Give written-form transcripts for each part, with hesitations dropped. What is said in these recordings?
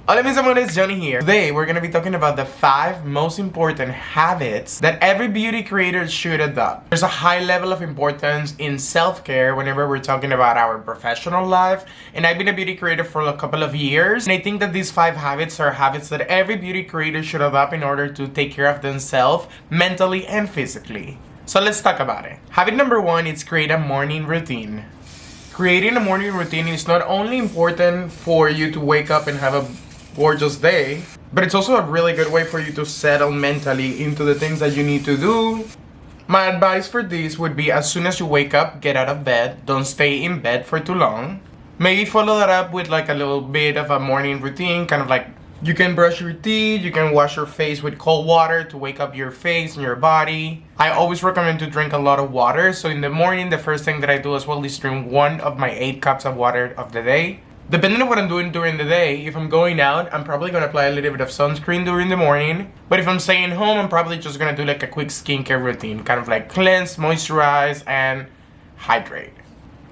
Hola mis amores, Johnny here. Today we're gonna be talking about the 5 most important habits that every beauty creator should adopt. There's a high level of importance in self-care whenever we're talking about our professional life, and I've been a beauty creator for a couple of years, and I think that these 5 habits are habits that every beauty creator should adopt in order to take care of themselves mentally and physically. So let's talk about it. Habit number 1 is create a morning routine. Creating a morning routine is not only important for you to wake up and have a gorgeous day, but it's also a really good way for you to settle mentally into the things that you need to do. My advice for this would be, as soon as you wake up, get out of bed. Don't stay in bed for too long. Maybe follow that up with like a little bit of a morning routine, kind of like you can brush your teeth, you can wash your face with cold water to wake up your face and your body. I always recommend to drink a lot of water, so in the morning the first thing that I do as well is drink 1 of my 8 cups of water of the day. Depending on what I'm doing during the day, if I'm going out, I'm probably gonna apply a little bit of sunscreen during the morning. But if I'm staying home, I'm probably just gonna do like a quick skincare routine, kind of like cleanse, moisturize, and hydrate.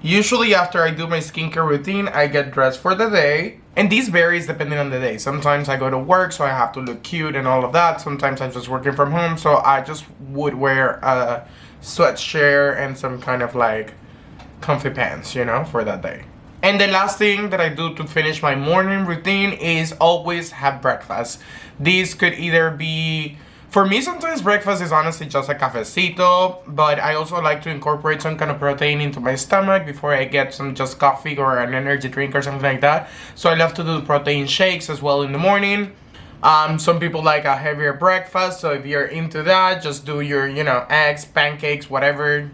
Usually after I do my skincare routine, I get dressed for the day. And this varies depending on the day. Sometimes I go to work, so I have to look cute and all of that. Sometimes I'm just working from home, so I just would wear a sweatshirt and some kind of like comfy pants, you know, for that day. And the last thing that I do to finish my morning routine is always have breakfast. This could either be, for me sometimes breakfast is honestly just a cafecito, but I also like to incorporate some kind of protein into my stomach before I get some just coffee or an energy drink or something like that. So I love to do protein shakes as well in the morning. Some people like a heavier breakfast, so if you're into that, just do your, eggs, pancakes, whatever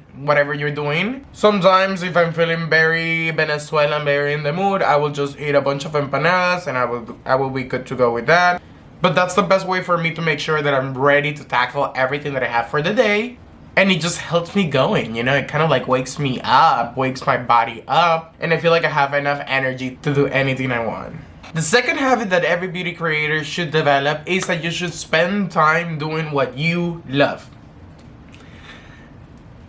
you're doing. Sometimes if I'm feeling very Venezuelan, very in the mood, I will just eat a bunch of empanadas and I will be good to go with that. But that's the best way for me to make sure that I'm ready to tackle everything that I have for the day. And it just helps me going, it kind of like wakes me up, wakes my body up, and I feel like I have enough energy to do anything I want. The second habit that every beauty creator should develop is that you should spend time doing what you love.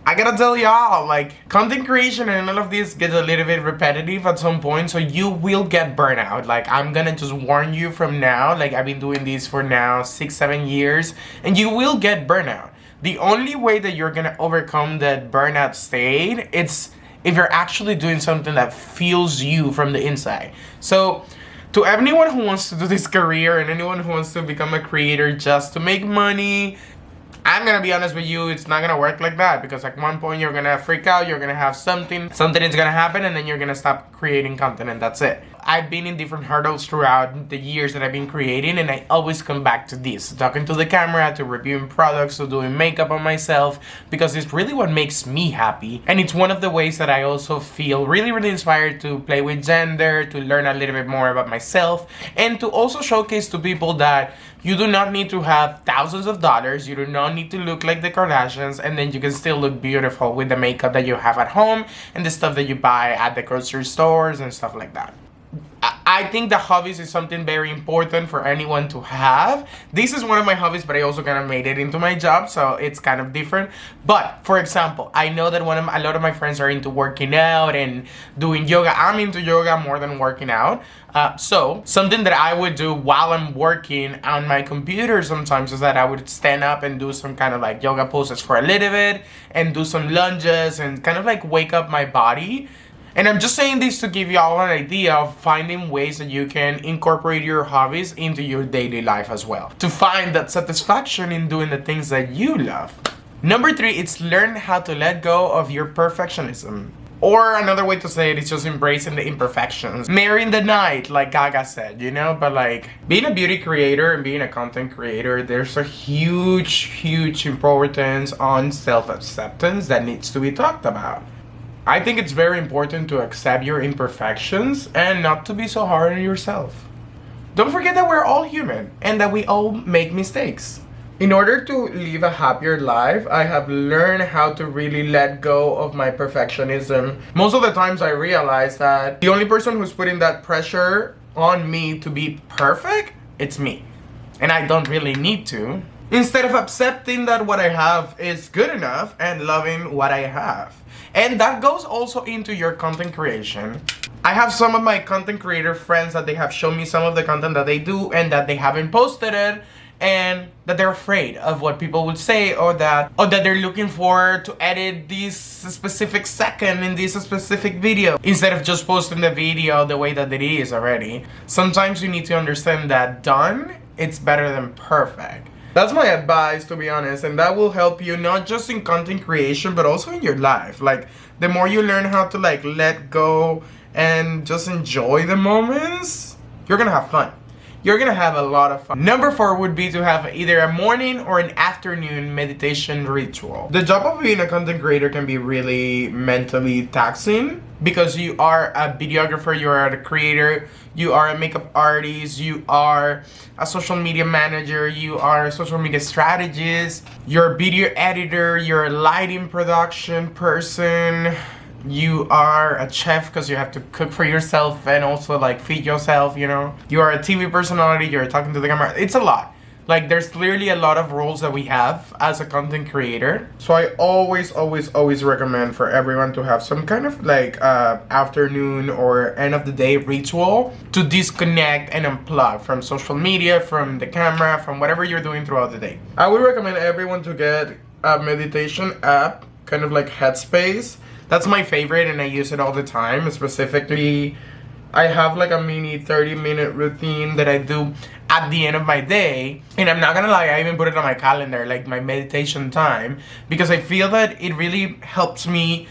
I gotta tell y'all, like, content creation and all of this gets a little bit repetitive at some point, so you will get burnout. Like, I'm gonna just warn you from now. Like, I've been doing this for now 6-7 years, and you will get burnout. The only way that you're gonna overcome that burnout state, it's if you're actually doing something that fuels you from the inside. So to anyone who wants to do this career and anyone who wants to become a creator just to make money, I'm gonna be honest with you, it's not gonna work like that, because at one point you're gonna freak out, you're gonna have something is gonna happen, and then you're gonna stop creating content, and that's it. I've been in different hurdles throughout the years that I've been creating, and I always come back to this, talking to the camera, to reviewing products, to doing makeup on myself, because it's really what makes me happy, and it's one of the ways that I also feel really, really inspired to play with gender, to learn a little bit more about myself, and to also showcase to people that you do not need to have thousands of dollars, you do not need to look like the Kardashians, and then you can still look beautiful with the makeup that you have at home and the stuff that you buy at the grocery stores and stuff like that. I think the hobbies is something very important for anyone to have. This is one of my hobbies, but I also kind of made it into my job, so it's kind of different. But for example, I know that a lot of my friends are into working out and doing yoga. I'm into yoga more than working out. So something that I would do while I'm working on my computer sometimes is that I would stand up and do some kind of like yoga poses for a little bit and do some lunges and kind of like wake up my body. And I'm just saying this to give you all an idea of finding ways that you can incorporate your hobbies into your daily life as well, to find that satisfaction in doing the things that you love. Number 3, it's learn how to let go of your perfectionism. Or another way to say it is just embracing the imperfections. Marrying the night, like Gaga said, But like, being a beauty creator and being a content creator, there's a huge, huge importance on self-acceptance that needs to be talked about. I think it's very important to accept your imperfections and not to be so hard on yourself. Don't forget that we're all human and that we all make mistakes. In order to live a happier life, I have learned how to really let go of my perfectionism. Most of the times I realize that the only person who's putting that pressure on me to be perfect, it's me. And I don't really need to. Instead of accepting that what I have is good enough and loving what I have. And that goes also into your content creation. I have some of my content creator friends that they have shown me some of the content that they do and that they haven't posted it, and that they're afraid of what people would say, or that they're looking for to edit this specific second in this specific video instead of just posting the video the way that it is already. Sometimes you need to understand that done, it's better than perfect. That's my advice, to be honest, and that will help you not just in content creation but also in your life. Like, the more you learn how to like let go and just enjoy the moments, you're gonna have fun. You're gonna have a lot of fun. Number 4 would be to have either a morning or an afternoon meditation ritual. The job of being a content creator can be really mentally taxing because you are a videographer, you are a creator, you are a makeup artist, you are a social media manager, you are a social media strategist, you're a video editor, you're a lighting production person, you are a chef because you have to cook for yourself and also like feed yourself, you know. You are a TV personality, you're talking to the camera. It's a lot. Like, there's clearly a lot of roles that we have as a content creator. So I always recommend for everyone to have some kind of like afternoon or end of the day ritual to disconnect and unplug from social media, from the camera, from whatever you're doing throughout the day. I would recommend everyone to get a meditation app, kind of like Headspace. That's my favorite and I use it all the time. Specifically, I have like a mini 30-minute routine that I do at the end of my day. And I'm not gonna lie, I even put it on my calendar, like my meditation time, because I feel that it really helps me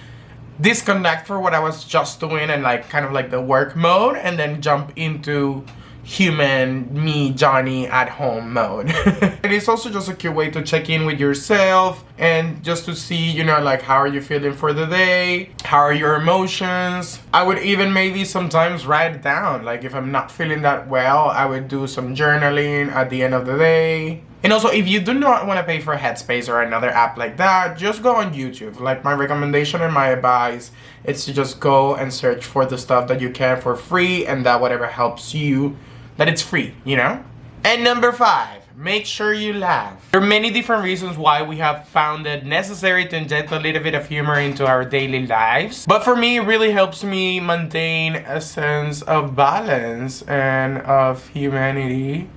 disconnect for what I was just doing and like kind of like the work mode, and then jump into human me, Johnny, at home mode. And it's also just a cute way to check in with yourself and just to see, you know, like how are you feeling for the day, how are your emotions. I would even maybe sometimes write it down, like if I'm not feeling that well, I would do some journaling at the end of the day. And also, if you do not want to pay for Headspace or another app like that, just go on YouTube. Like, my recommendation and my advice is to just go and search for the stuff that you can for free, and that whatever helps you, that it's free, you know? And number 5, make sure you laugh. There are many different reasons why we have found it necessary to inject a little bit of humor into our daily lives. But for me, it really helps me maintain a sense of balance and of humanity,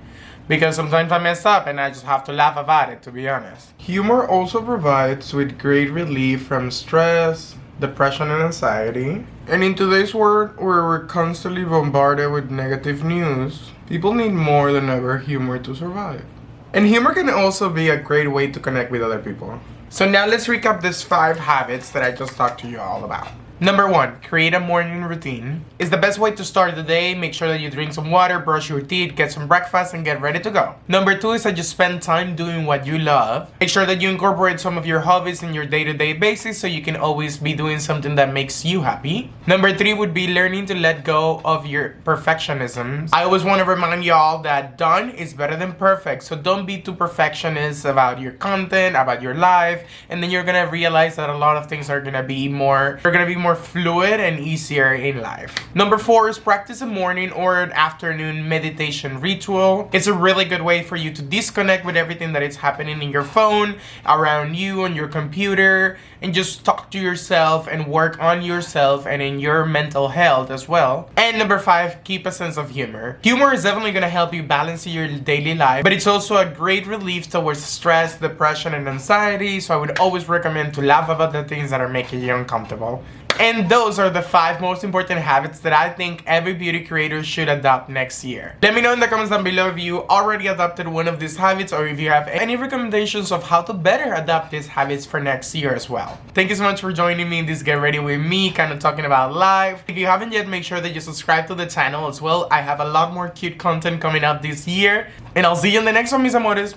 because sometimes I mess up and I just have to laugh about it, to be honest. Humor also provides with great relief from stress, depression, and anxiety. And in today's world where we're constantly bombarded with negative news, people need more than ever humor to survive. And humor can also be a great way to connect with other people. So now let's recap these 5 habits that I just talked to you all about. Number 1, create a morning routine. It's the best way to start the day. Make sure that you drink some water, brush your teeth, get some breakfast, and get ready to go. Number 2 is that you spend time doing what you love. Make sure that you incorporate some of your hobbies in your day-to-day basis so you can always be doing something that makes you happy. Number 3 would be learning to let go of your perfectionism. I always want to remind y'all that done is better than perfect. So don't be too perfectionist about your content, about your life, and then you're gonna realize that a lot of things are gonna be more fluid and easier in life. Number 4 is practice a morning or an afternoon meditation ritual. It's a really good way for you to disconnect with everything that is happening in your phone, around you, on your computer, and just talk to yourself and work on yourself and in your mental health as well. And number 5, keep a sense of humor. Humor is definitely gonna help you balance your daily life, but it's also a great relief towards stress, depression, and anxiety. So I would always recommend to laugh about the things that are making you uncomfortable. And those are the 5 most important habits that I think every beauty creator should adopt next year. Let me know in the comments down below if you already adopted one of these habits, or if you have any recommendations of how to better adopt these habits for next year as well. Thank you so much for joining me in this Get Ready With Me, kind of talking about life. If you haven't yet, make sure that you subscribe to the channel as well. I have a lot more cute content coming up this year. And I'll see you in the next one, mis amores.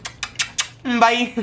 Bye!